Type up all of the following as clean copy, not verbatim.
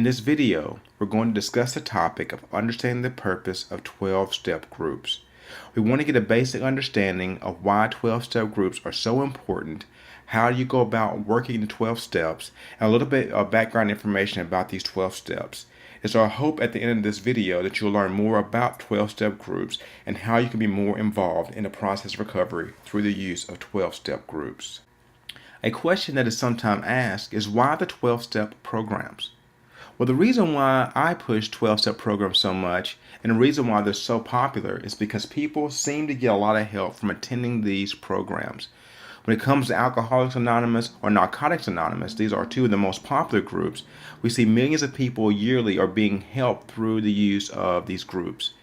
this video, we're going to discuss the topic of understanding the purpose of 12-step groups. We want to get a basic understanding of why 12-step groups are so important, how you go about working the 12 steps, and a little bit of background information about these 12 steps. It's our hope at the end of this video that you'll learn more about 12-step groups and how you can be more involved in the process of recovery through the use of 12-step groups. A question that is sometimes asked is why the 12-step programs? Well, the reason why I push 12-step programs so much and the reason why they're so popular is because people seem to get a lot of help from attending these programs. When it comes to Alcoholics Anonymous or Narcotics Anonymous, these are two of the most popular groups. We see millions of people yearly are being helped through the use of these groups.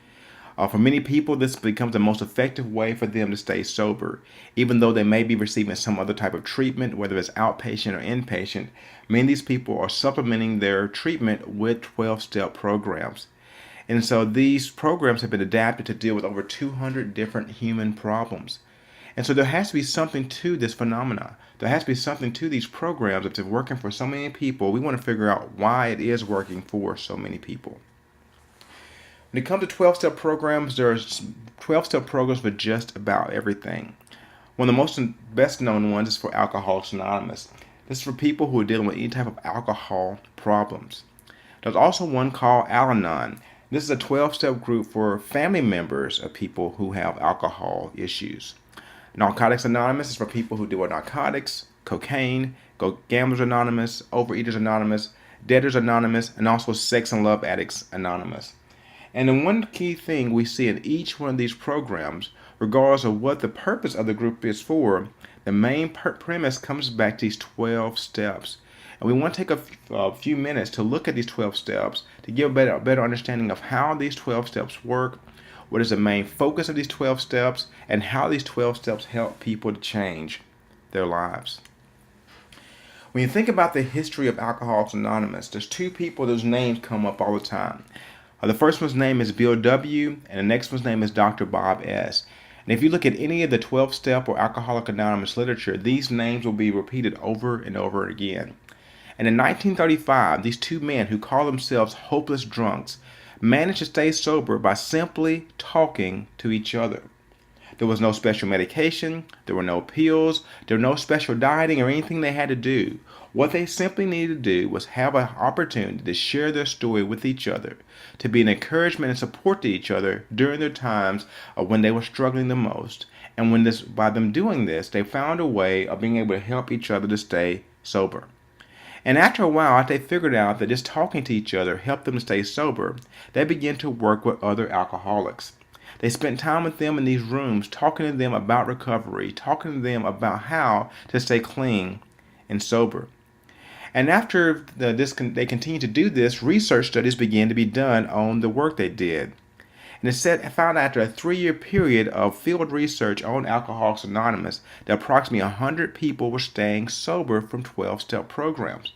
For many people, this becomes the most effective way for them to stay sober. Even though they may be receiving some other type of treatment, whether it's outpatient or inpatient, many of these people are supplementing their treatment with 12-step programs. And so these programs have been adapted to deal with over 200 different human problems. And so there has to be something to this phenomena. There has to be something to these programs. If they're working for so many people, we want to figure out why it is working for so many people. When it comes to 12-step programs, there's 12-step programs for just about everything. One of the most best known ones is for Alcoholics Anonymous. This is for people who are dealing with any type of alcohol problems. There's also one called Al-Anon. This is a 12-step group for family members of people who have alcohol issues. Narcotics Anonymous is for people who deal with narcotics, cocaine, Gamblers Anonymous, Overeaters Anonymous, Debtors Anonymous, and also Sex and Love Addicts Anonymous. And the one key thing we see in each one of these programs, regardless of what the purpose of the group is for, the main premise comes back to these 12 steps. And we want to take a few minutes to look at these 12 steps to give a better understanding of how these 12 steps work, what is the main focus of these 12 steps, and how these 12 steps help people to change their lives. When you think about the history of Alcoholics Anonymous, there's two people whose names come up all the time. The first one's name is Bill W., and the next one's name is Dr. Bob S. And if you look at any of the 12-step or Alcoholics Anonymous literature, these names will be repeated over and over again. And in 1935, these two men who call themselves hopeless drunks managed to stay sober by simply talking to each other. There was no special medication, there were no pills, there were no special dieting or anything they had to do. What they simply needed to do was have an opportunity to share their story with each other, to be an encouragement and support to each other during their times when they were struggling the most. And by them doing this, they found a way of being able to help each other to stay sober. And after a while, after they figured out that just talking to each other helped them to stay sober, they began to work with other alcoholics. They spent time with them in these rooms, talking to them about recovery, talking to them about how to stay clean and sober. And after they continued to do this, research studies began to be done on the work they did. And it found after a 3-year period of field research on Alcoholics Anonymous that approximately 100 people were staying sober from 12-step programs.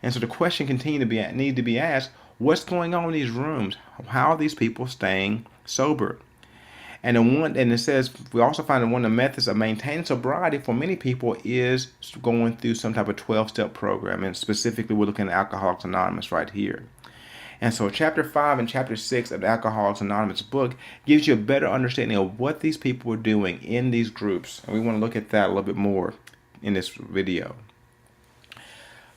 And so the question needed to be asked, what's going on in these rooms? How are these people staying sober? And it says we also find that one of the methods of maintaining sobriety for many people is going through some type of 12-step program. And specifically, we're looking at Alcoholics Anonymous right here. And so Chapter 5 and Chapter 6 of the Alcoholics Anonymous book gives you a better understanding of what these people are doing in these groups. And we want to look at that a little bit more in this video.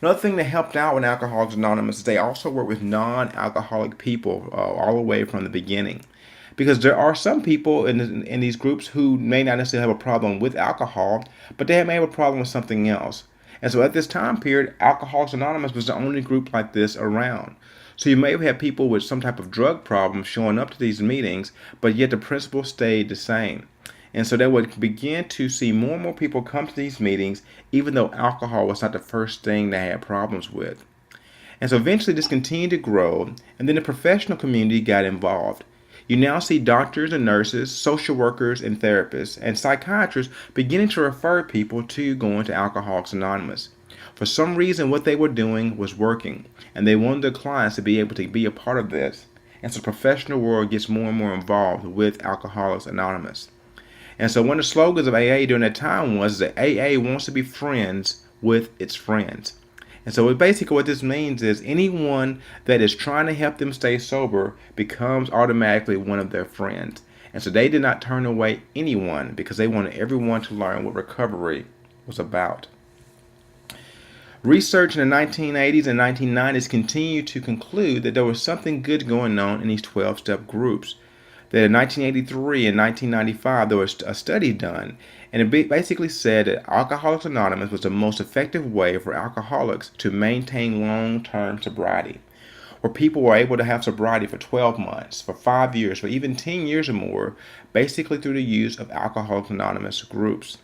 Another thing that helped out with Alcoholics Anonymous is they also work with non-alcoholic people all the way from the beginning. Because there are some people in these groups who may not necessarily have a problem with alcohol, but they may have a problem with something else. And so at this time period, Alcoholics Anonymous was the only group like this around. So you may have had people with some type of drug problem showing up to these meetings, but yet the principle stayed the same. And so they would begin to see more and more people come to these meetings, even though alcohol was not the first thing they had problems with. And so eventually this continued to grow, and then the professional community got involved. You now see doctors and nurses, social workers and therapists, and psychiatrists beginning to refer people to going to Alcoholics Anonymous. For some reason, what they were doing was working, and they wanted their clients to be able to be a part of this. And so the professional world gets more and more involved with Alcoholics Anonymous. And so one of the slogans of AA during that time was that AA wants to be friends with its friends. And so basically what this means is anyone that is trying to help them stay sober becomes automatically one of their friends. And so they did not turn away anyone because they wanted everyone to learn what recovery was about. Research in the 1980s and 1990s continued to conclude that there was something good going on in these 12-step groups. That in 1983 and 1995 there was a study done, and it basically said that Alcoholics Anonymous was the most effective way for alcoholics to maintain long-term sobriety, where people were able to have sobriety for 12 months, for 5 years, for even 10 years or more, basically through the use of Alcoholics Anonymous groups.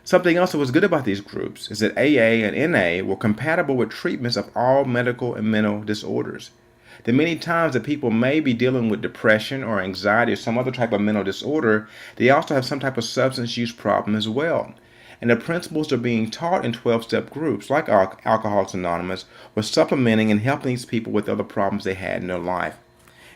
Something else that was good about these groups is that AA and NA were compatible with treatments of all medical and mental disorders. That many times that people may be dealing with depression or anxiety or some other type of mental disorder, they also have some type of substance use problem as well. And the principles that are being taught in 12-step groups like Alcoholics Anonymous were supplementing and helping these people with other problems they had in their life.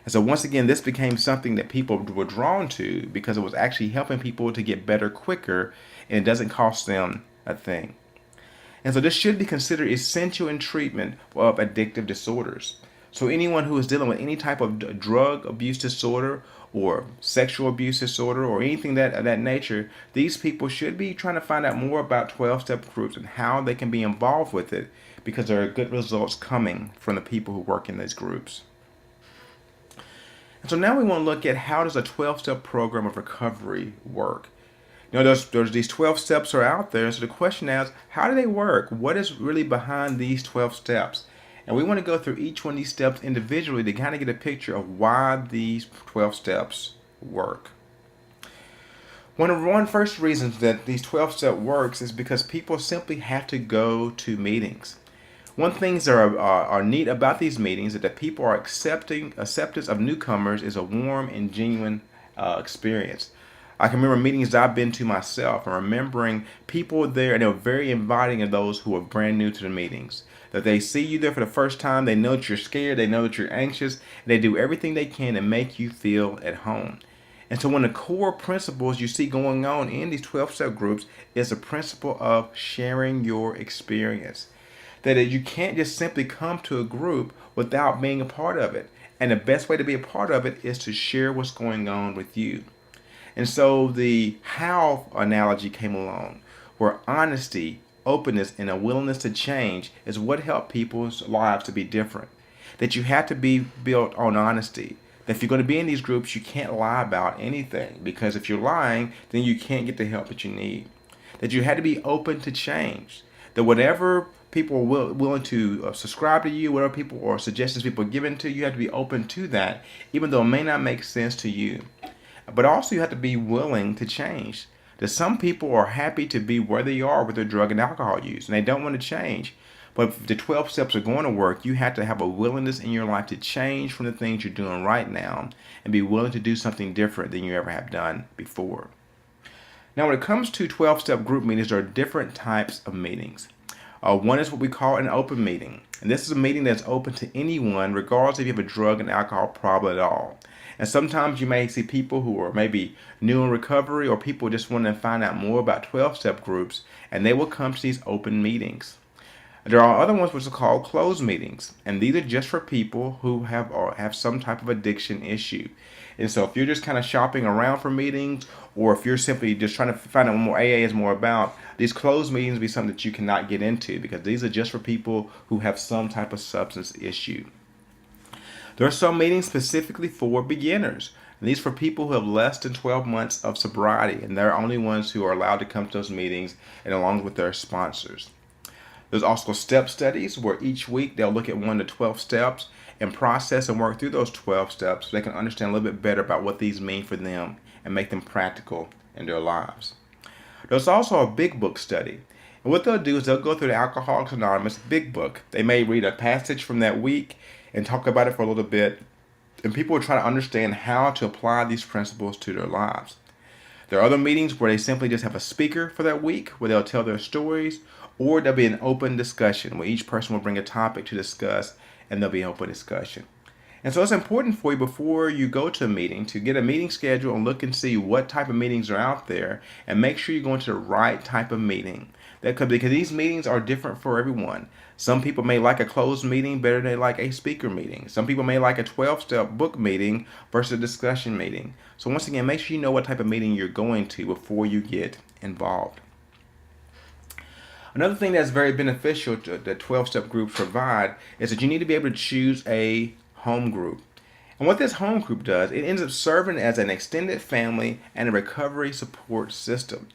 And so once again, this became something that people were drawn to because it was actually helping people to get better quicker, and it doesn't cost them a thing. And so this should be considered essential in treatment of addictive disorders. So anyone who is dealing with any type of drug abuse disorder or sexual abuse disorder or anything of that nature, these people should be trying to find out more about 12-step groups and how they can be involved with it, because there are good results coming from the people who work in these groups. And so now we want to look at how does a 12-step program of recovery work. You know, there's these 12 steps are out there, so the question is, how do they work? What is really behind these 12 steps? And we want to go through each one of these steps individually to kind of get a picture of why these 12 steps work. One first reasons that these 12-step works is because people simply have to go to meetings. One thing that are neat about these meetings is that people are acceptance of newcomers is a warm and genuine experience. I can remember meetings I've been to myself and remembering people there, and they're very inviting of those who are brand new to the meetings. That they see you there for the first time, they know that you're scared, they know that you're anxious, and they do everything they can to make you feel at home. And so one of the core principles you see going on in these 12-step groups is the principle of sharing your experience. That you can't just simply come to a group without being a part of it. And the best way to be a part of it is to share what's going on with you. And so the how analogy came along, where honesty, openness, and a willingness to change is what helped people's lives to be different. That you have to be built on honesty. That if you're going to be in these groups, you can't lie about anything, because if you're lying, then you can't get the help that you need. That you had to be open to change. That whatever people are willing to subscribe to you, whatever people or suggestions people are giving to you, you have to be open to that, even though it may not make sense to you. But also you have to be willing to change. That some people are happy to be where they are with their drug and alcohol use, and they don't want to change. But if the 12 steps are going to work, you have to have a willingness in your life to change from the things you're doing right now and be willing to do something different than you ever have done before. Now, when it comes to 12-step group meetings, there are different types of meetings. One is what we call an open meeting. And this is a meeting that's open to anyone, regardless if you have a drug and alcohol problem at all. And sometimes you may see people who are maybe new in recovery, or people just want to find out more about 12-step groups, and they will come to these open meetings. There are other ones which are called closed meetings, and these are just for people who have some type of addiction issue. And so if you're just kind of shopping around for meetings, or if you're simply just trying to find out what more AA is more about, these closed meetings will be something that you cannot get into, because these are just for people who have some type of substance issue. There are some meetings specifically for beginners. And these are for people who have less than 12 months of sobriety, and they're only ones who are allowed to come to those meetings, and along with their sponsors. There's also step studies, where each week they'll look at 1 to 12 steps and process and work through those 12 steps so they can understand a little bit better about what these mean for them and make them practical in their lives. There's also a big book study. And what they'll do is they'll go through the Alcoholics Anonymous big book. They may read a passage from that week and talk about it for a little bit, and people will try to understand how to apply these principles to their lives. There are other meetings where they simply just have a speaker for that week, where they'll tell their stories, or there'll be an open discussion where each person will bring a topic to discuss, and there'll be an open discussion. And so it's important for you before you go to a meeting to get a meeting schedule and look and see what type of meetings are out there and make sure you're going to the right type of meeting. That could, because these meetings are different for everyone. Some people may like a closed meeting better than they like a speaker meeting. Some people may like a 12-step book meeting versus a discussion meeting. So once again, make sure you know what type of meeting you're going to before you get involved. Another thing that's very beneficial that 12-step groups provide is that you need to be able to choose a home group. And what this home group does, it ends up serving as an extended family and a recovery support system.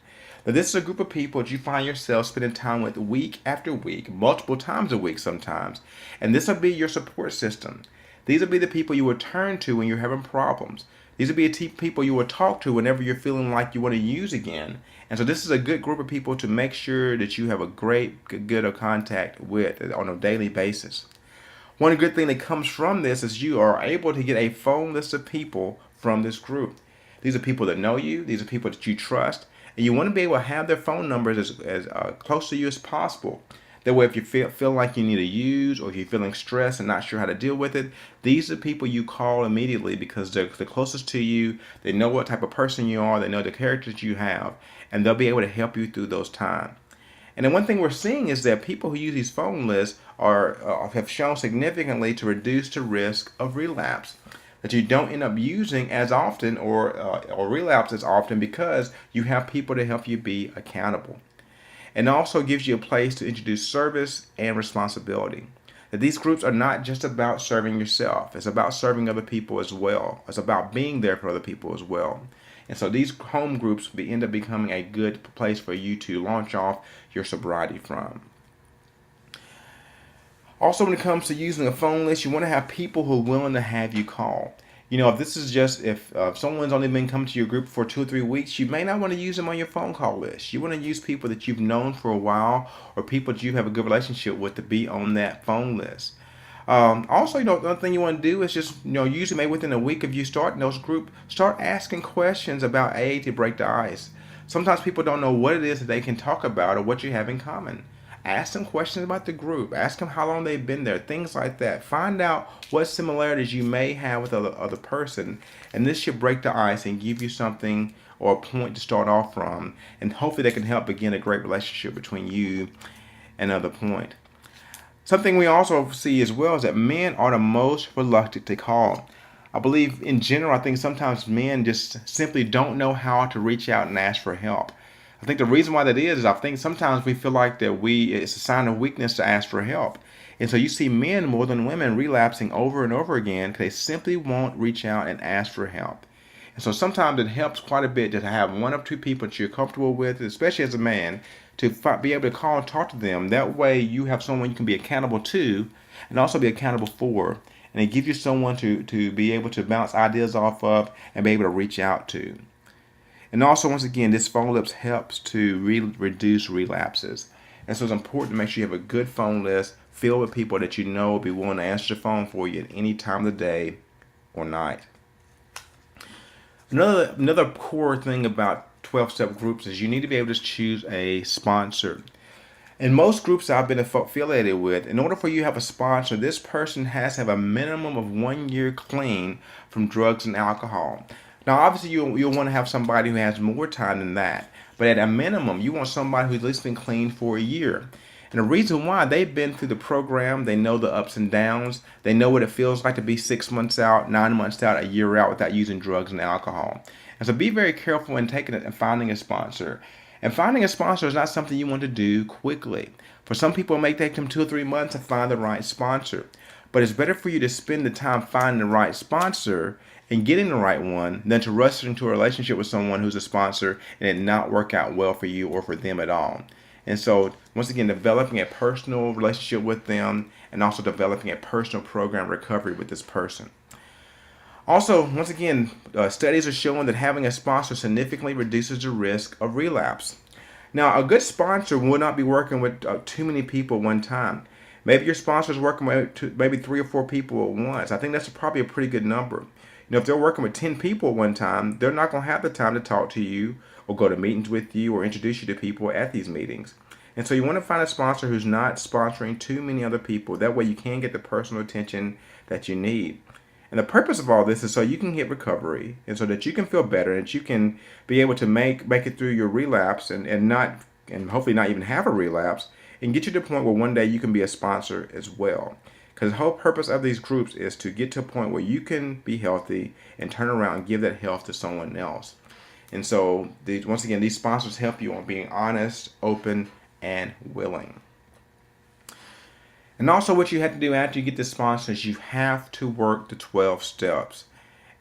Now, this is a group of people that you find yourself spending time with week after week, multiple times a week sometimes. And this will be your support system. These will be the people you will turn to when you're having problems. These will be people you will talk to whenever you're feeling like you want to use again. And so this is a good group of people to make sure that you have a good contact with on a daily basis. One good thing that comes from this is you are able to get a phone list of people from this group. These are people that know you. These are people that you trust. And you want to be able to have their phone numbers as close to you as possible. That way, if you feel like you need to use, or if you're feeling stressed and not sure how to deal with it, these are people you call immediately because they're the closest to you. They know what type of person you are. They know the characters you have. And they'll be able to help you through those times. And then one thing we're seeing is that people who use these phone lists have shown significantly to reduce the risk of relapse. That you don't end up using as often or relapse as often because you have people to help you be accountable. And also gives you a place to introduce service and responsibility. That these groups are not just about serving yourself. It's about serving other people as well. It's about being there for other people as well. And so these home groups end up becoming a good place for you to launch off your sobriety from. Also, when it comes to using a phone list, you want to have people who are willing to have you call. If this is just, if someone's only been coming to your group for 2 or 3 weeks, you may not want to use them on your phone call list. You want to use people that you've known for a while or people that you have a good relationship with to be on that phone list. Also, the other thing you want to do is just, usually maybe within a week of you starting those groups, start asking questions about AA to break the ice. Sometimes people don't know what it is that they can talk about or what you have in common. Ask them questions about the group. Ask them how long they've been there, things like that. Find out what similarities you may have with other person, and this should break the ice and give you something or a point to start off from, and hopefully they can help begin a great relationship between you and another point. Something we also see as well is that men are the most reluctant to call. I believe in general, I think sometimes men just simply don't know how to reach out and ask for help. I think the reason why that is I think sometimes we feel like that it's a sign of weakness to ask for help. And so you see men more than women relapsing over and over again because they simply won't reach out and ask for help. And so sometimes it helps quite a bit to have one or two people that you're comfortable with, especially as a man, to be able to call and talk to them. That way you have someone you can be accountable to and also be accountable for. And it gives you someone to be able to bounce ideas off of and be able to reach out to. And also, once again, this phone list helps to reduce relapses. And so it's important to make sure you have a good phone list filled with people that you know will be willing to answer the phone for you at any time of the day or night. Another core thing about 12-step groups is you need to be able to choose a sponsor. In most groups I've been affiliated with, in order for you to have a sponsor, this person has to have a minimum of 1 year clean from drugs and alcohol. Now, obviously, you'll want to have somebody who has more time than that. But at a minimum, you want somebody who's at least been clean for a year. And the reason why, they've been through the program, they know the ups and downs, they know what it feels like to be 6 months out, 9 months out, a year out without using drugs and alcohol. And so be very careful in taking it and finding a sponsor. And finding a sponsor is not something you want to do quickly. For some people, it may take them 2 or 3 months to find the right sponsor. But it's better for you to spend the time finding the right sponsor and getting the right one than to rush into a relationship with someone who's a sponsor and it not work out well for you or for them at all. And so, once again, developing a personal relationship with them and also developing a personal program recovery with this person. Also, once again, studies are showing that having a sponsor significantly reduces the risk of relapse. Now, a good sponsor will not be working with too many people at one time. Maybe your sponsor is working with maybe 3 or 4 people at once. I think that's probably a pretty good number. If they're working with 10 people at one time, they're not going to have the time to talk to you or go to meetings with you or introduce you to people at these meetings. And so you want to find a sponsor who's not sponsoring too many other people. That way you can get the personal attention that you need. And the purpose of all this is so you can hit recovery and so that you can feel better and that you can be able to make it through your relapse and hopefully not even have a relapse and get you to the point where one day you can be a sponsor as well. Because the whole purpose of these groups is to get to a point where you can be healthy and turn around and give that health to someone else. And so, once again, these sponsors help you on being honest, open, and willing. And also, what you have to do after you get the sponsors, you have to work the 12 steps.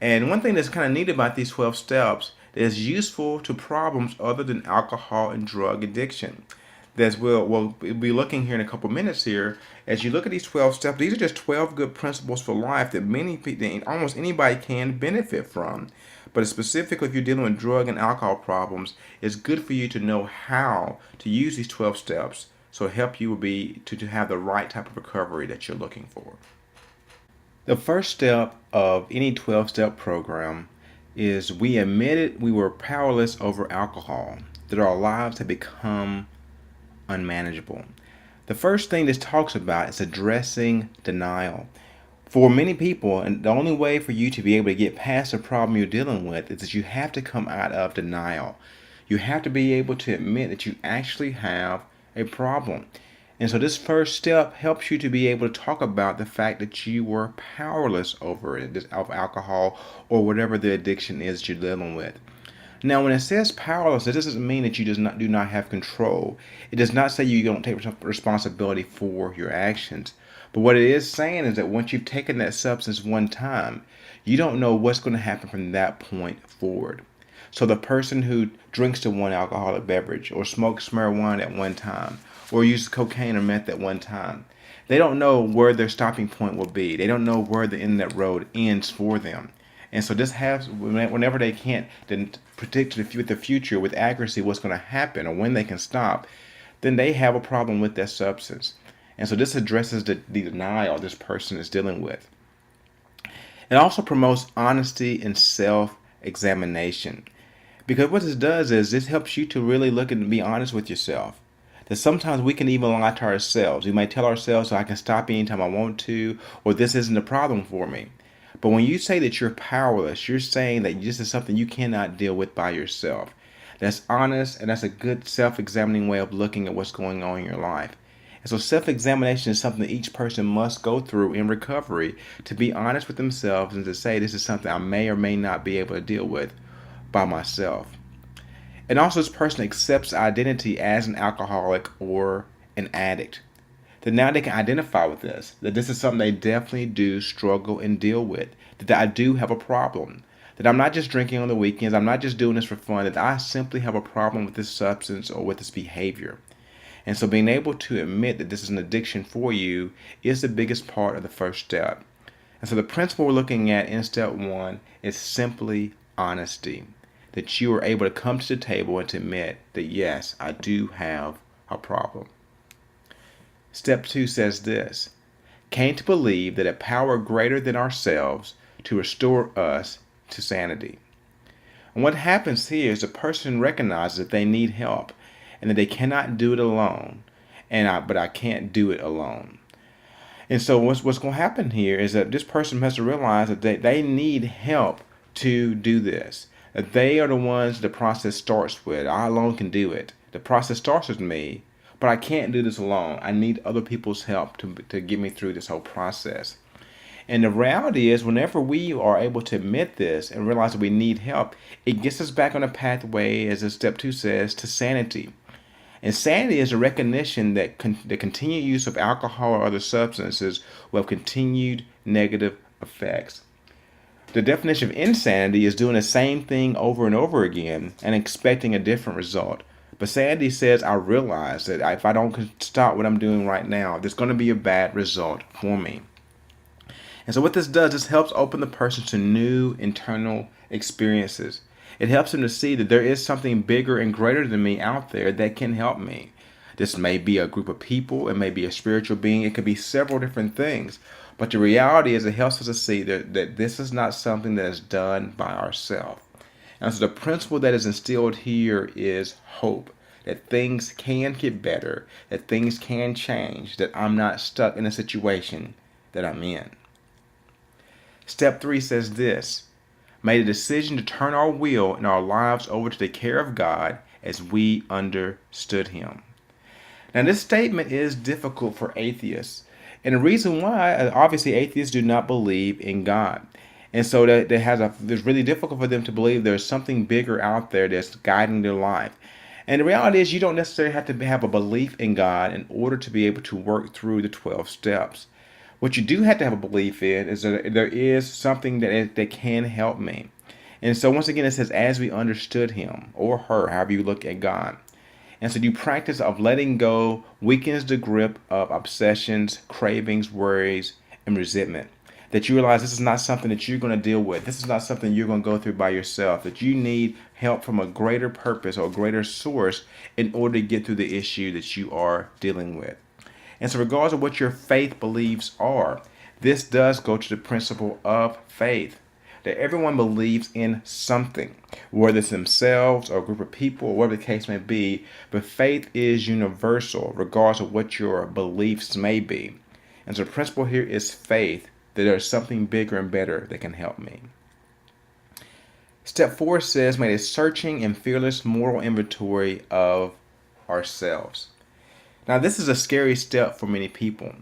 And one thing that's kind of neat about these 12 steps is useful to problems other than alcohol and drug addiction. We'll be looking here in a couple minutes here. As you look at these 12 steps, these are just 12 good principles for life that many people, almost anybody can benefit from. But specifically, if you're dealing with drug and alcohol problems, it's good for you to know how to use these 12 steps so it help you to have the right type of recovery that you're looking for. The first step of any 12-step program is we admitted we were powerless over alcohol, that our lives had become unmanageable. The first thing this talks about is addressing denial. For many people, and the only way for you to be able to get past the problem you're dealing with is that you have to come out of denial. You have to be able to admit that you actually have a problem. And so this first step helps you to be able to talk about the fact that you were powerless over it, of alcohol or whatever the addiction is that you're dealing with. Now, when it says powerless, it doesn't mean that you do not have control. It does not say you don't take responsibility for your actions. But what it is saying is that once you've taken that substance one time, you don't know what's going to happen from that point forward. So the person who drinks the one alcoholic beverage or smokes marijuana at one time or uses cocaine or meth at one time, they don't know where their stopping point will be. They don't know where the end of that road ends for them. And so this has, whenever they can't then predict the future with accuracy what's going to happen or when they can stop, then they have a problem with that substance. And so this addresses the denial this person is dealing with. It also promotes honesty and self-examination. Because what this does is this helps you to really look and be honest with yourself. That sometimes we can even lie to ourselves. We might tell ourselves, I can stop anytime I want to, or this isn't a problem for me. But when you say that you're powerless, you're saying that this is something you cannot deal with by yourself. That's honest, and that's a good self-examining way of looking at what's going on in your life. And so self-examination is something that each person must go through in recovery to be honest with themselves and to say this is something I may or may not be able to deal with by myself. And also this person accepts identity as an alcoholic or an addict. That now they can identify with this, that this is something they definitely do struggle and deal with, that I do have a problem, that I'm not just drinking on the weekends, I'm not just doing this for fun, that I simply have a problem with this substance or with this behavior. And so being able to admit that this is an addiction for you is the biggest part of the first step. And so the principle we're looking at in step 1 is simply honesty, that you are able to come to the table and to admit that yes, I do have a problem. Step 2 says this: came to believe that a power greater than ourselves to restore us to sanity. And what happens here is the person recognizes that they need help and that they cannot do it alone, but I can't do it alone. And so what's going to happen here is that this person has to realize that they need help to do this. That they are the ones the process starts with. I alone can do it. The process starts with me, but I can't do this alone. I need other people's help to get me through this whole process. And the reality is, whenever we are able to admit this and realize that we need help, it gets us back on a pathway, as step 2 says, to sanity. And sanity is a recognition that the continued use of alcohol or other substances will have continued negative effects. The definition of insanity is doing the same thing over and over again and expecting a different result. But sanity says I realize that if I don't stop what I'm doing right now, there's going to be a bad result for me. And so what this does, this helps open the person to new internal experiences. It helps them to see that there is something bigger and greater than me out there that can help me. This may be a group of people, it may be a spiritual being, it could be several different things. But the reality is it helps us to see that this is not something that is done by ourselves. And so the principle that is instilled here is hope, that things can get better, that things can change, that I'm not stuck in a situation that I'm in. Step 3 says this: made a decision to turn our will and our lives over to the care of God as we understood Him. Now, this statement is difficult for atheists. And the reason why, obviously, atheists do not believe in God. And so it's really difficult for them to believe there's something bigger out there that's guiding their life. And the reality is, you don't necessarily have to have a belief in God in order to be able to work through the 12 steps. What you do have to have a belief in is that there is something that can help me. And so once again, it says, as we understood Him or her, however you look at God. And so you practice of letting go weakens the grip of obsessions, cravings, worries, and resentment. That you realize this is not something that you're going to deal with. This is not something you're going to go through by yourself. That you need help from a greater purpose or a greater source in order to get through the issue that you are dealing with. And so regardless of what your faith beliefs are, this does go to the principle of faith. That everyone believes in something, whether it's themselves or a group of people or whatever the case may be, but faith is universal regardless of what your beliefs may be. And so the principle here is faith, that there's something bigger and better that can help me. Step 4 says, make a searching and fearless moral inventory of ourselves. Now, this is a scary step for many people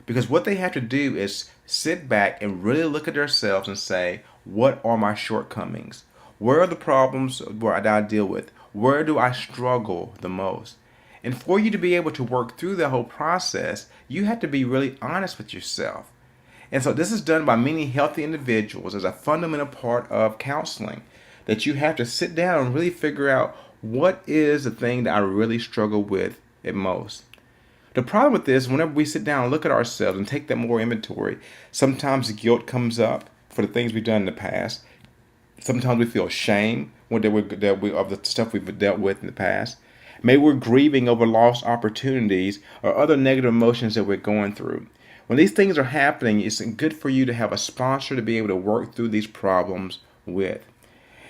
because what they have to do is sit back and really look at themselves and say, what are my shortcomings? Where are the problems that I deal with? Where do I struggle the most? And for you to be able to work through the whole process, you have to be really honest with yourself. And so this is done by many healthy individuals as a fundamental part of counseling, that you have to sit down and really figure out what is the thing that I really struggle with at most. The problem with this, whenever we sit down and look at ourselves and take that moral inventory, sometimes guilt comes up for the things we've done in the past. Sometimes we feel shame of the stuff we've dealt with in the past. Maybe we're grieving over lost opportunities or other negative emotions that we're going through. When these things are happening, it's good for you to have a sponsor to be able to work through these problems with.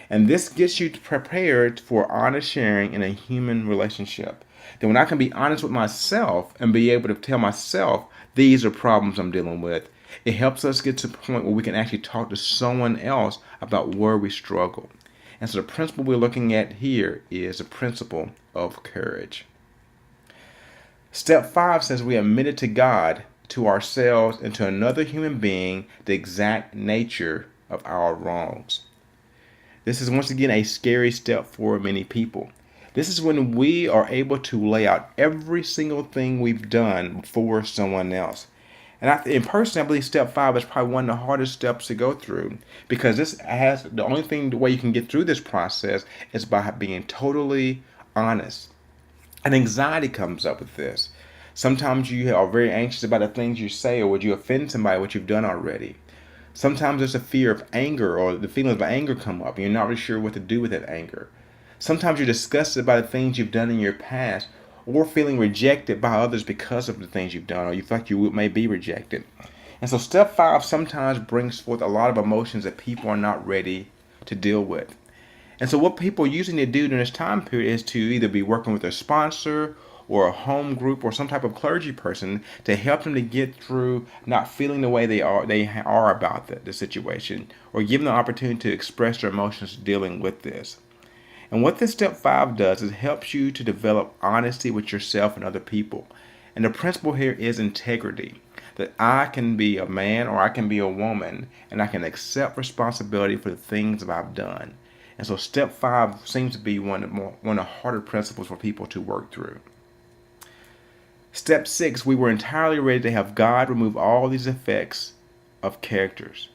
And this gets you prepared for honest sharing in a human relationship. Then when I can be honest with myself and be able to tell myself these are problems I'm dealing with, it helps us get to the point where we can actually talk to someone else about where we struggle. And so the principle we're looking at here is the principle of courage. Step 5 says we admitted to God, to ourselves, and to another human being the exact nature of our wrongs. This is once again a scary step for many people. This is when we are able to lay out every single thing we've done for someone else. And personally, I believe step 5 is probably one of the hardest steps to go through, because the way you can get through this process is by being totally honest. And anxiety comes up with this. Sometimes you are very anxious about the things you say, or would you offend somebody what you've done already. Sometimes there's a fear of anger, or the feelings of anger come up and you're not really sure what to do with that anger. Sometimes you're disgusted by the things you've done in your past, or feeling rejected by others because of the things you've done, or you feel like you may be rejected. And so step 5 sometimes brings forth a lot of emotions that people are not ready to deal with. And so what people usually need to do during this time period is to either be working with a sponsor or a home group or some type of clergy person to help them to get through not feeling the way they are about the situation, or give them the opportunity to express their emotions dealing with this. And what this step 5 does is it helps you to develop honesty with yourself and other people. And the principle here is integrity. That I can be a man or I can be a woman, and I can accept responsibility for the things that I've done. And so step 5 seems to be one of the harder principles for people to work through. Step 6, we were entirely ready to have God remove all these effects of characters.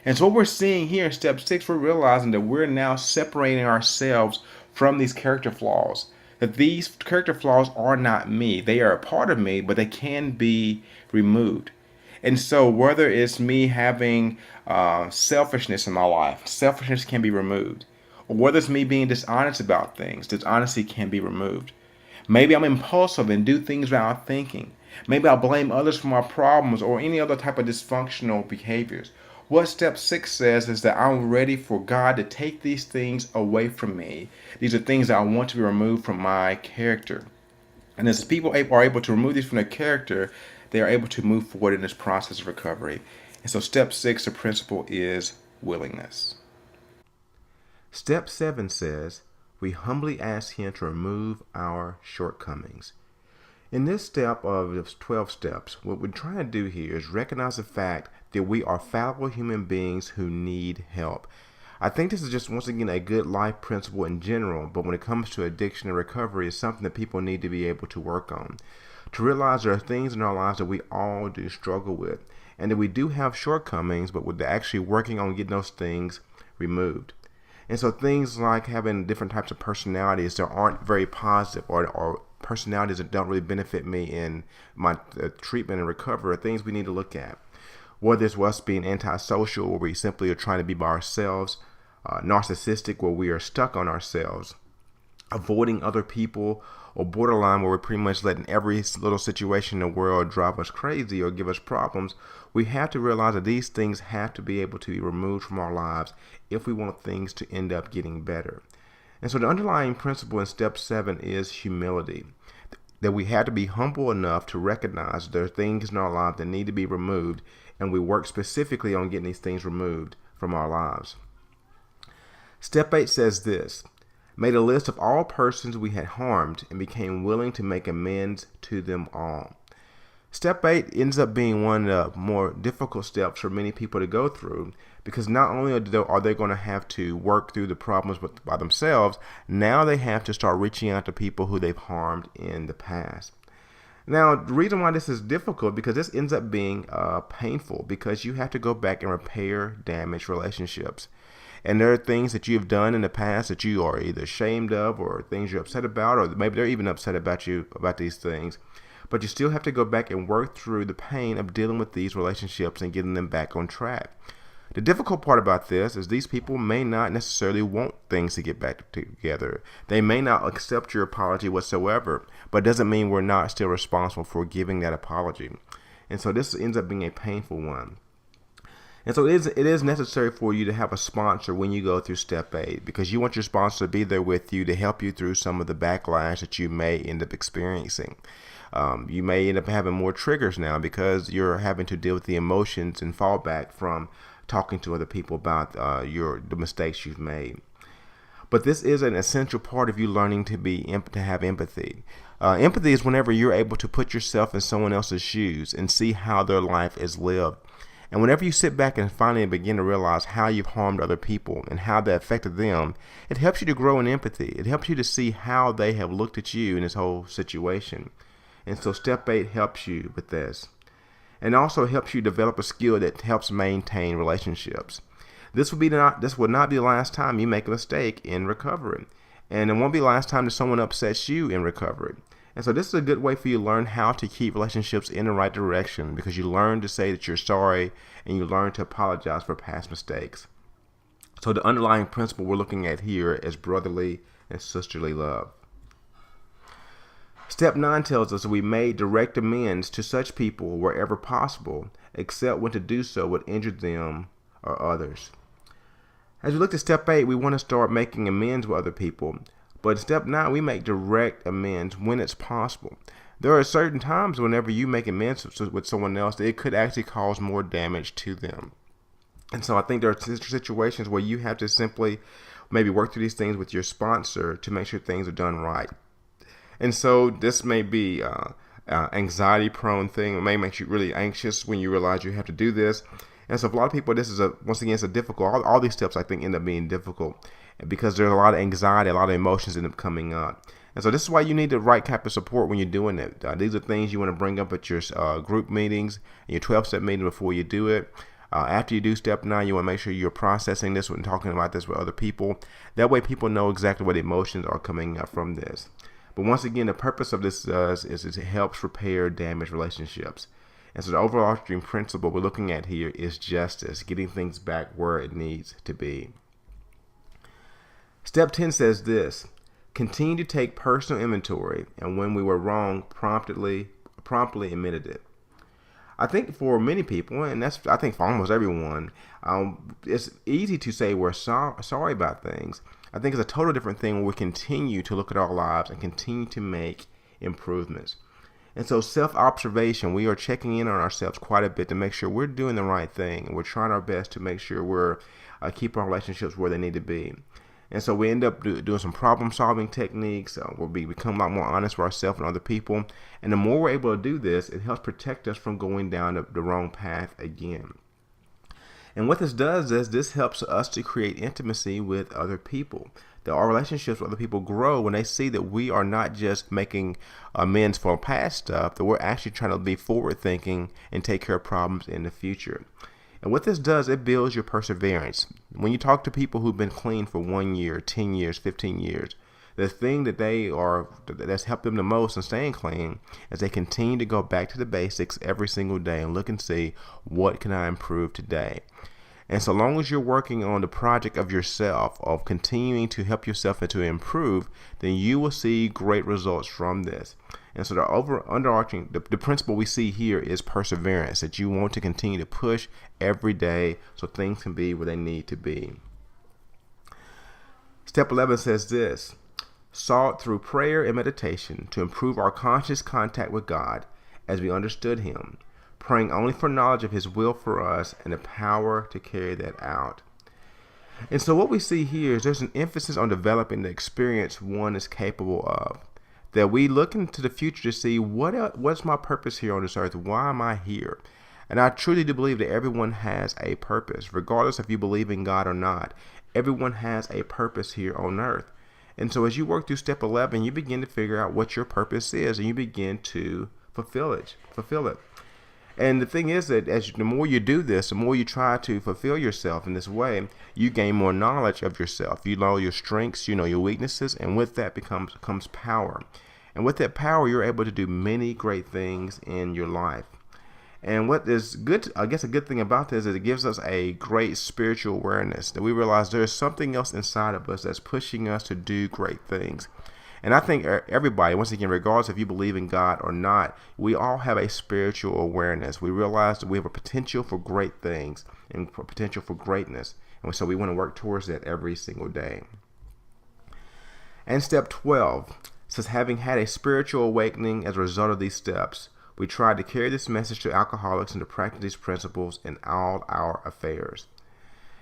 And so what we're seeing here in step 6, we're realizing that we're now separating ourselves from these character flaws. That these character flaws are not me. They are a part of me, but they can be removed. And so whether it's me having selfishness in my life, selfishness can be removed. Or whether it's me being dishonest about things, dishonesty can be removed. Maybe I'm impulsive and do things without thinking. Maybe I blame others for my problems or any other type of dysfunctional behaviors. What step 6 says is that I'm ready for God to take these things away from me. These are things that I want to be removed from my character. And as people are able to remove these from their character, they are able to move forward in this process of recovery. And so step 6, the principle is willingness. Step 7 says, we humbly ask Him to remove our shortcomings. In this step of the 12 steps, what we're trying to do here is recognize the fact that we are fallible human beings who need help. I think this is just, once again, a good life principle in general, but when it comes to addiction and recovery, it's something that people need to be able to work on. To realize there are things in our lives that we all do struggle with, and that we do have shortcomings, but we're actually working on getting those things removed. And so things like having different types of personalities that aren't very positive, or personalities that don't really benefit me in my treatment and recovery, are things we need to look at. Whether it's us being antisocial, where we simply are trying to be by ourselves, narcissistic, where we are stuck on ourselves, avoiding other people, or borderline, where we're pretty much letting every little situation in the world drive us crazy or give us problems. We have to realize that these things have to be able to be removed from our lives if we want things to end up getting better. And so the underlying principle in step 7 is humility. That we have to be humble enough to recognize there are things in our life that need to be removed, and we work specifically on getting these things removed from our lives. Step 8 says this: made a list of all persons we had harmed and became willing to make amends to them all. Step 8 ends up being one of the more difficult steps for many people to go through, because not only are they going to have to work through the problems by themselves, now they have to start reaching out to people who they've harmed in the past. Now, the reason why this is difficult, because this ends up being painful, because you have to go back and repair damaged relationships. And there are things that you've done in the past that you are either ashamed of, or things you're upset about, or maybe they're even upset about you about these things. But you still have to go back and work through the pain of dealing with these relationships and getting them back on track. The difficult part about this is these people may not necessarily want things to get back together. They may not accept your apology whatsoever, but it doesn't mean we're not still responsible for giving that apology. And so this ends up being a painful one. And so it is necessary for you to have a sponsor when you go through step 8, because you want your sponsor to be there with you to help you through some of the backlash that you may end up experiencing. You may end up having more triggers now because you're having to deal with the emotions and fall back from talking to other people about the mistakes you've made. But this is an essential part of you learning to have empathy. Empathy is whenever you're able to put yourself in someone else's shoes and see how their life is lived. And whenever you sit back and finally begin to realize how you've harmed other people and how that affected them, it helps you to grow in empathy. It helps you to see how they have looked at you in this whole situation. And so step 8 helps you with this. And also helps you develop a skill that helps maintain relationships. This will not be the last time you make a mistake in recovery. And it won't be the last time that someone upsets you in recovery. And so this is a good way for you to learn how to keep relationships in the right direction, because you learn to say that you're sorry and you learn to apologize for past mistakes. So the underlying principle we're looking at here is brotherly and sisterly love. Step 9 tells us that we may direct amends to such people wherever possible, except when to do so would injure them or others. As we look at step 8, we want to start making amends with other people. But in step 9, we make direct amends when it's possible. There are certain times whenever you make amends with someone else that it could actually cause more damage to them. And so I think there are situations where you have to simply maybe work through these things with your sponsor to make sure things are done right. And so this may be anxiety-prone thing. It may make you really anxious when you realize you have to do this. And so for a lot of people, this is once again, it's a difficult. All these steps I think end up being difficult because there's a lot of anxiety, a lot of emotions end up coming up. And so this is why you need the right type of support when you're doing it. These are things you want to bring up at your group meetings, your 12-step meeting before you do it. After you do step 9, you want to make sure you're processing this and talking about this with other people. That way people know exactly what emotions are coming up from this. But once again, the purpose of this is it helps repair damaged relationships. And so the overarching principle we're looking at here is justice, getting things back where it needs to be. Step 10 says this: continue to take personal inventory, and when we were wrong, promptly admitted it. I think for many people, and I think for almost everyone, it's easy to say we're sorry about things. I think it's a total different thing when we continue to look at our lives and continue to make improvements. And so self-observation, we are checking in on ourselves quite a bit to make sure we're doing the right thing. And we're trying our best to make sure we're keep our relationships where they need to be. And so we end up doing some problem-solving techniques. We'll become a lot more honest with ourselves and other people. And the more we're able to do this, it helps protect us from going down the wrong path again. And what this does is this helps us to create intimacy with other people. That our relationships with other people grow when they see that we are not just making amends for past stuff, that we're actually trying to be forward-thinking and take care of problems in the future. And what this does, it builds your perseverance. When you talk to people who've been clean for 1 year, 10 years, 15 years, the thing that's helped them the most in staying clean is they continue to go back to the basics every single day and look and see, what can I improve today? And so long as you're working on the project of yourself, of continuing to help yourself and to improve, then you will see great results from this. And so the underarching, the principle we see here is perseverance, that you want to continue to push every day so things can be where they need to be. Step 11 says this: sought through prayer and meditation to improve our conscious contact with God as we understood Him, praying only for knowledge of His will for us and the power to carry that out. And so what we see here is there's an emphasis on developing the experience one is capable of. That we look into the future to see what's my purpose here on this earth? Why am I here? And I truly do believe that everyone has a purpose, regardless if you believe in God or not. Everyone has a purpose here on earth. And so as you work through step 11, you begin to figure out what your purpose is, and you begin to fulfill it. And the thing is that the more you do this, the more you try to fulfill yourself in this way, you gain more knowledge of yourself. You know your strengths, you know your weaknesses, and with that comes power. And with that power, you're able to do many great things in your life. And what is good, I guess a good thing about this is it gives us a great spiritual awareness, that we realize there's something else inside of us that's pushing us to do great things. And I think everybody, once again, regardless if you believe in God or not, we all have a spiritual awareness. We realize that we have a potential for great things and potential for greatness. And so we want to work towards that every single day. And step 12 says, having had a spiritual awakening as a result of these steps, we try to carry this message to alcoholics and to practice these principles in all our affairs.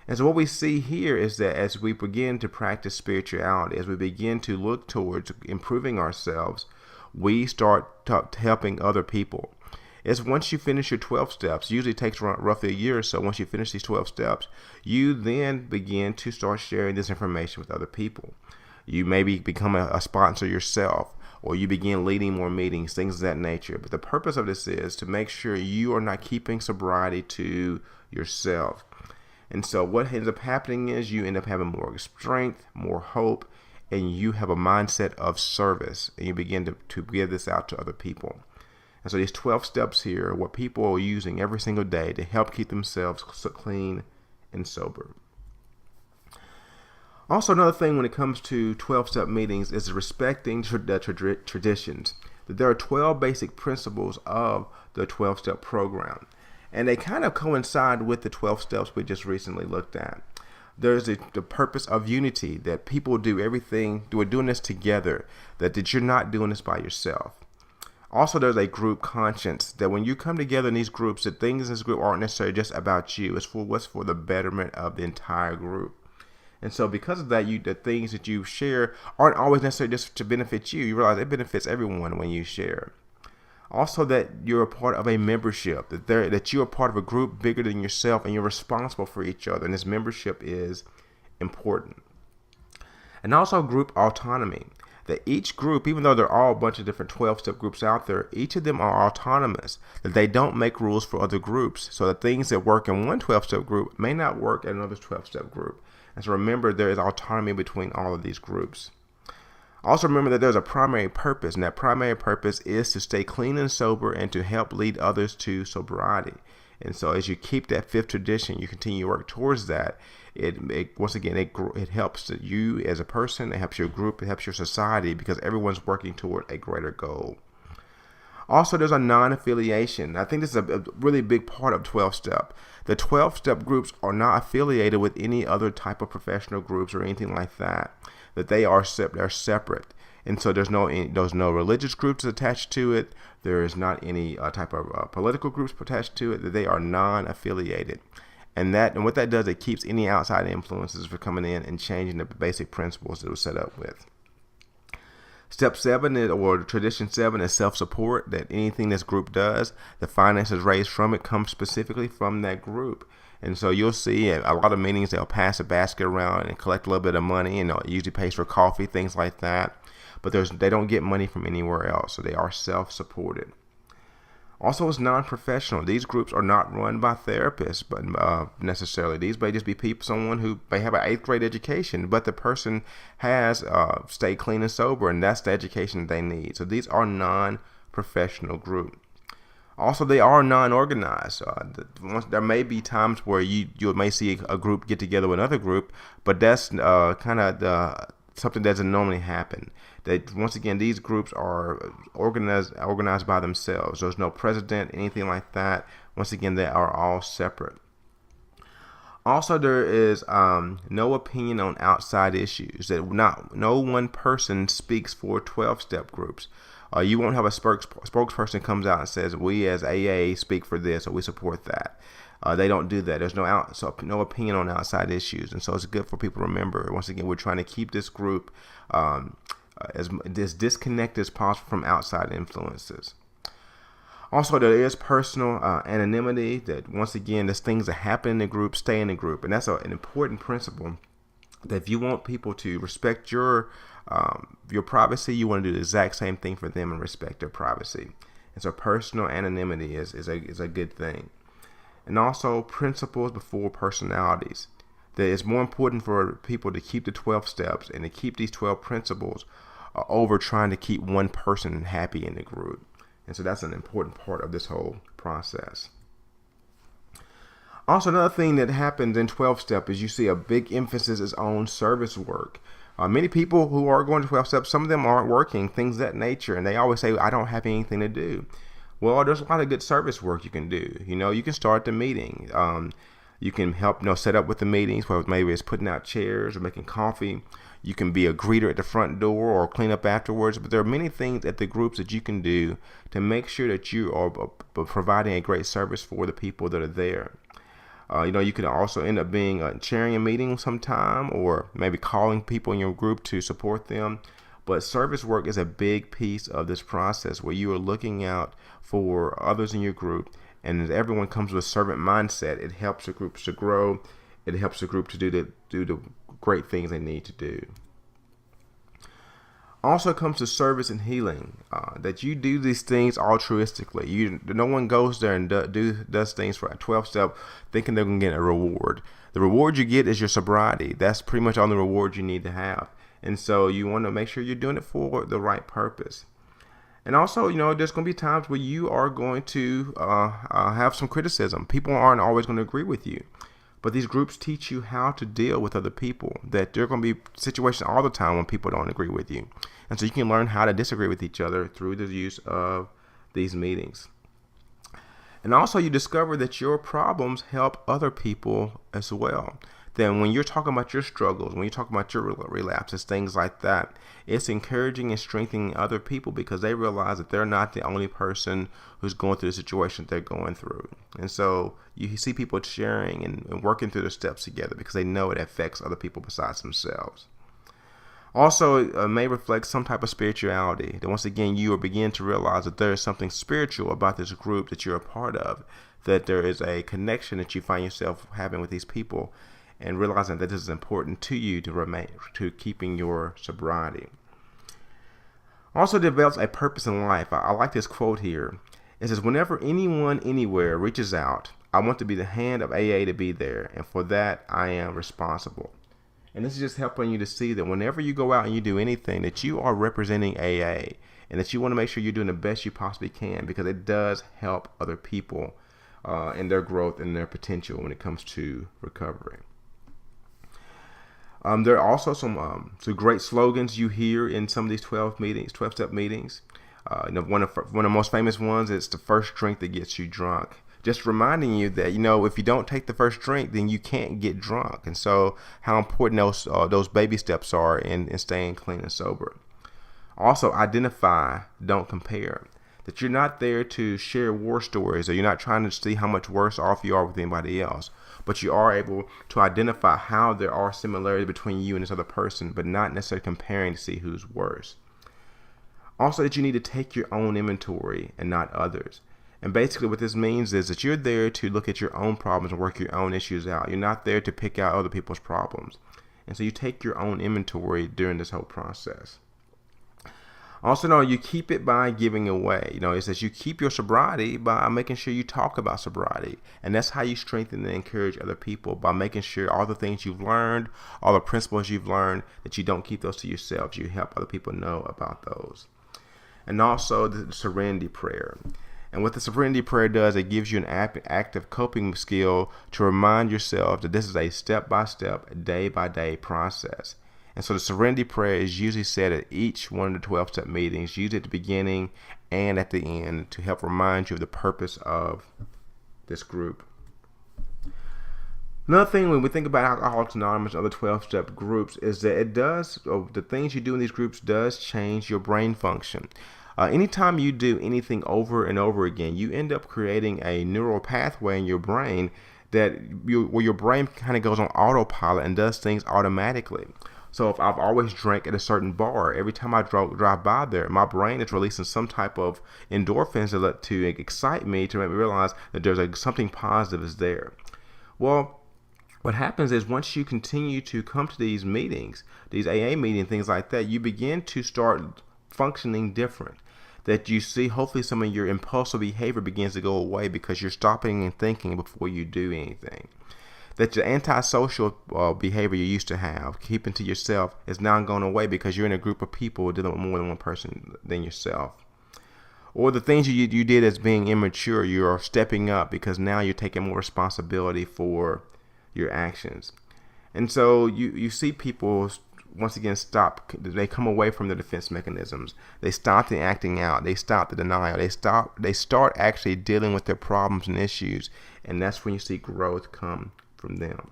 And so what we see here is that as we begin to practice spirituality, as we begin to look towards improving ourselves, we start helping other people. It's once you finish your 12 steps, usually it takes roughly a year or so. Once you finish these 12 steps, you then begin to start sharing this information with other people. You maybe become a sponsor yourself, or you begin leading more meetings, things of that nature. But the purpose of this is to make sure you are not keeping sobriety to yourself. And so what ends up happening is you end up having more strength, more hope, and you have a mindset of service, and you begin to give this out to other people. And so these 12 steps here are what people are using every single day to help keep themselves clean and sober. Also, another thing when it comes to 12-step meetings is respecting traditions. That there are 12 basic principles of the 12-step program. And they kind of coincide with the 12 steps we just recently looked at. There's the purpose of unity, that people do everything, we're doing this together, that you're not doing this by yourself. Also, there's a group conscience, that when you come together in these groups, the things in this group aren't necessarily just about you. It's for what's for the betterment of the entire group. And so because of that, the things that you share aren't always necessarily just to benefit you. You realize it benefits everyone when you share. Also, that you're a part of a membership, that you're a part of a group bigger than yourself, and you're responsible for each other. And this membership is important. And also group autonomy, that each group, even though there are all a bunch of different 12-step groups out there, each of them are autonomous, that they don't make rules for other groups. So the things that work in one 12-step group may not work in another 12-step group. And so remember, there is autonomy between all of these groups. Also remember that there's a primary purpose, and that primary purpose is to stay clean and sober and to help lead others to sobriety. And so as you keep that fifth tradition, you continue to work towards that. It helps you as a person, it helps your group, it helps your society, because everyone's working toward a greater goal. Also, there's a non-affiliation. I think this is a really big part of 12-step. The 12-step groups are not affiliated with any other type of professional groups or anything like that. That they're separate. And so there's no religious groups attached to it. There is not any type of political groups attached to it. That they are non-affiliated. And what that does, it keeps any outside influences from coming in and changing the basic principles that it was set up with. Step 7 or tradition 7 is self-support, that anything this group does, the finances raised from it comes specifically from that group. And so you'll see at a lot of meetings, they'll pass a basket around and collect a little bit of money, and it usually pays for coffee, things like that. But they don't get money from anywhere else, so they are self-supported. Also, it's non-professional. These groups are not run by therapists, but necessarily. These may just be someone who may have an 8th grade education, but the person has stayed clean and sober, and that's the education they need. So these are non-professional groups. Also, they are non-organized. There may be times where you may see a group get together with another group, but that's kind of something that doesn't normally happen. That once again, these groups are organized by themselves. There's no president, anything like that. Once again, they are all separate. Also, there is no opinion on outside issues. That no one person speaks for 12-step groups. You won't have a spokesperson comes out and says, we as AA speak for this or we support that. They don't do that. There's no opinion on outside issues. And so it's good for people to remember. Once again, we're trying to keep this group as disconnected as possible from outside influences. Also, there is personal anonymity, that once again, there's things that happen in the group, stay in the group. And that's an important principle, that if you want people to respect your privacy, you want to do the exact same thing for them and respect their privacy. And so personal anonymity is a good thing. And also principles before personalities. That it's more important for people to keep the 12 steps and to keep these 12 principles over trying to keep one person happy in the group. And so that's an important part of this whole process. Also, another thing that happens in 12-step is you see a big emphasis is on service work. Many people who are going to 12 steps, some of them aren't working, things of that nature, and they always say, I don't have anything to do. Well, there's a lot of good service work you can do. You can start the meeting. You can help set up with the meetings, where maybe it's putting out chairs or making coffee. You can be a greeter at the front door or clean up afterwards. But there are many things at the groups that you can do to make sure that you are providing a great service for the people that are there. You can also end up being chairing a meeting sometime, or maybe calling people in your group to support them. But service work is a big piece of this process, where you are looking out for others in your group. And as everyone comes with a servant mindset, it helps the groups to grow. It helps the group to do the great things they need to do. Also comes to service and healing, that you do these things altruistically. No one goes there and does things for a 12-step thinking they're going to get a reward. The reward you get is your sobriety. That's pretty much all the reward you need to have. And so you want to make sure you're doing it for the right purpose. And also, there's going to be times where you are going to have some criticism. People aren't always going to agree with you. But these groups teach you how to deal with other people, that there are going to be situations all the time when people don't agree with you. And so you can learn how to disagree with each other through the use of these meetings. And also you discover that your problems help other people as well. Then when you're talking about your struggles, when you're talking about your relapses, things like that, it's encouraging and strengthening other people, because they realize that they're not the only person who's going through the situation they're going through. And so you see people sharing and working through the steps together, because they know it affects other people besides themselves. Also, it may reflect some type of spirituality, that once again you will begin to realize that there is something spiritual about this group that you're a part of, that there is a connection that you find yourself having with these people, and realizing that this is important to you to keeping your sobriety. Also develops a purpose in life. I like this quote here. It says, whenever anyone anywhere reaches out, I want to be the hand of AA to be there, and for that I am responsible. And this is just helping you to see that whenever you go out and you do anything, that you are representing AA, and that you want to make sure you're doing the best you possibly can, because it does help other people in their growth and their potential when it comes to recovery. There are also some great slogans you hear in some of these 12-step meetings. One of the most famous ones is the first drink that gets you drunk. Just reminding you that, if you don't take the first drink, then you can't get drunk. And so how important those baby steps are in staying clean and sober. Also, identify, don't compare. That you're not there to share war stories, or you're not trying to see how much worse off you are with anybody else, but you are able to identify how there are similarities between you and this other person, but not necessarily comparing to see who's worse. Also, that you need to take your own inventory and not others. And basically what this means is that you're there to look at your own problems and work your own issues out. You're not there to pick out other people's problems. And so you take your own inventory during this whole process. Also, no, you keep it by giving away. It says you keep your sobriety by making sure you talk about sobriety. And that's how you strengthen and encourage other people, by making sure all the things you've learned, all the principles you've learned, that you don't keep those to yourself. You help other people know about those. And also the serenity prayer. And what the serenity prayer does, it gives you an active coping skill to remind yourself that this is a step-by-step, day-by-day process. And so the serenity prayer is usually said at each one of the 12-step meetings, usually at the beginning and at the end, to help remind you of the purpose of this group. Another thing when we think about Alcoholics Anonymous and other 12-step groups is that the things you do in these groups does change your brain function. Anytime you do anything over and over again, you end up creating a neural pathway in your brain where your brain kind of goes on autopilot and does things automatically. So if I've always drank at a certain bar, every time I drive by there, my brain is releasing some type of endorphins to excite me, to make me realize that there's something positive is there. Well, what happens is once you continue to come to these meetings, these AA meetings, things like that, you begin to start functioning different. That you see, hopefully some of your impulsive behavior begins to go away because you're stopping and thinking before you do anything. That your antisocial behavior you used to have, keeping to yourself, is now going away because you're in a group of people dealing with more than one person than yourself. Or the things you did as being immature, you're stepping up because now you're taking more responsibility for your actions. And so you see people once again they come away from the defense mechanisms. They stop the acting out. They stop the denial. They start actually dealing with their problems and issues. And that's when you see growth come from them.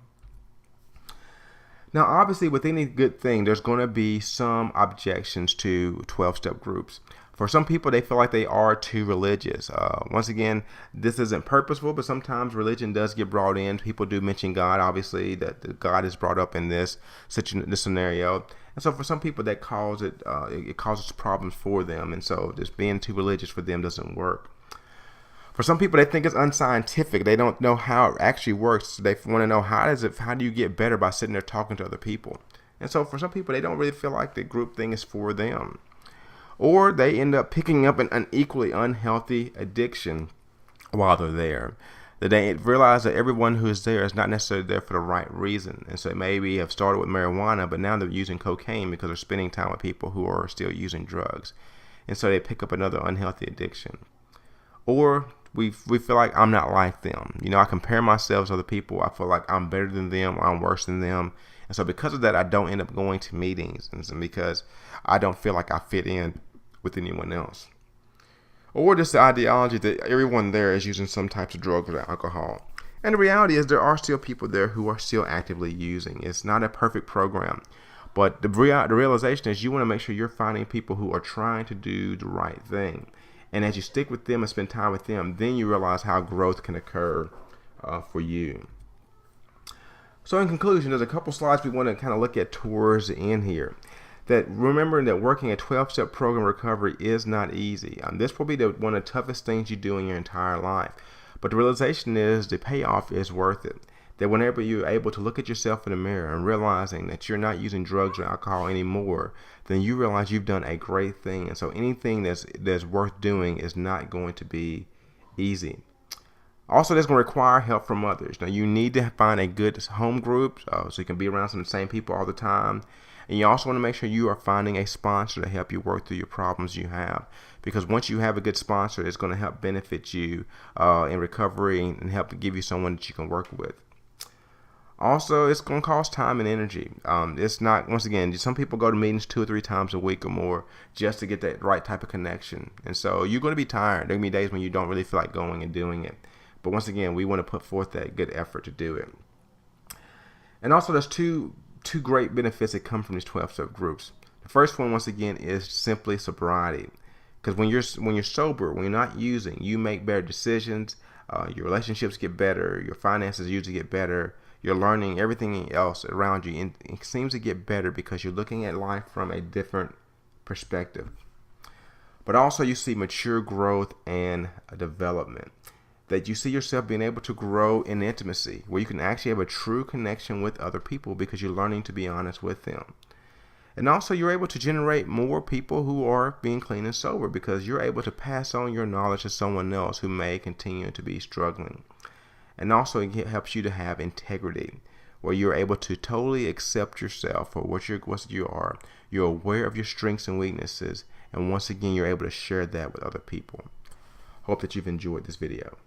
Now, obviously, with any good thing, there's going to be some objections to 12-step groups. For some people, they feel like they are too religious. Once again, this isn't purposeful, but sometimes religion does get brought in. People do mention God, obviously, that God is brought up in this scenario. And so for some people, that it causes problems for them. And so just being too religious for them doesn't work. For some people, they think it's unscientific. They don't know how it actually works. They want to know how do you get better by sitting there talking to other people. And so for some people, they don't really feel like the group thing is for them. Or they end up picking up an equally unhealthy addiction while they're there. That they realize that everyone who is there is not necessarily there for the right reason. And so maybe have started with marijuana, but now they're using cocaine because they're spending time with people who are still using drugs. And so they pick up another unhealthy addiction. Or we feel like I'm not like them. I compare myself to other people. I feel like I'm better than them or I'm worse than them. And so because of that, I don't end up going to meetings. And so because I don't feel like I fit in with anyone else. Or just the ideology that everyone there is using some types of drugs or alcohol. And the reality is there are still people there who are still actively using. It's not a perfect program. But the realization is you want to make sure you're finding people who are trying to do the right thing. And as you stick with them and spend time with them, then you realize how growth can occur for you. So in conclusion, there's a couple slides we want to kind of look at towards the end here. That remembering that working a 12-step program recovery is not easy. This will be one of the toughest things you do in your entire life. But the realization is the payoff is worth it. That whenever you're able to look at yourself in the mirror and realizing that you're not using drugs or alcohol anymore, then you realize you've done a great thing. And so anything that's worth doing is not going to be easy. Also, that's going to require help from others. Now, you need to find a good home group so you can be around some of the same people all the time. And you also want to make sure you are finding a sponsor to help you work through your problems you have. Because once you have a good sponsor, it's going to help benefit you in recovery and help to give you someone that you can work with. Also, it's going to cost time and energy. It's not, once again, some people go to meetings 2 or 3 times a week or more just to get that right type of connection. And so you're going to be tired. There are going to be days when you don't really feel like going and doing it. But once again, we want to put forth that good effort to do it. And also, there's two great benefits that come from these 12-step groups. The First one, once again, is simply sobriety. Because when you're sober, when you're not using, you make better decisions. Your relationships get better. Your finances usually get better. You're learning everything else around you, and it seems to get better because you're looking at life from a different perspective. But also, you see mature growth and development. That you see yourself being able to grow in intimacy, where you can actually have a true connection with other people because you're learning to be honest with them. And also, you're able to generate more people who are being clean and sober because you're able to pass on your knowledge to someone else who may continue to be struggling. And also, it helps you to have integrity, where you're able to totally accept yourself for what you are. You're aware of your strengths and weaknesses, and once again, you're able to share that with other people. Hope that you've enjoyed this video.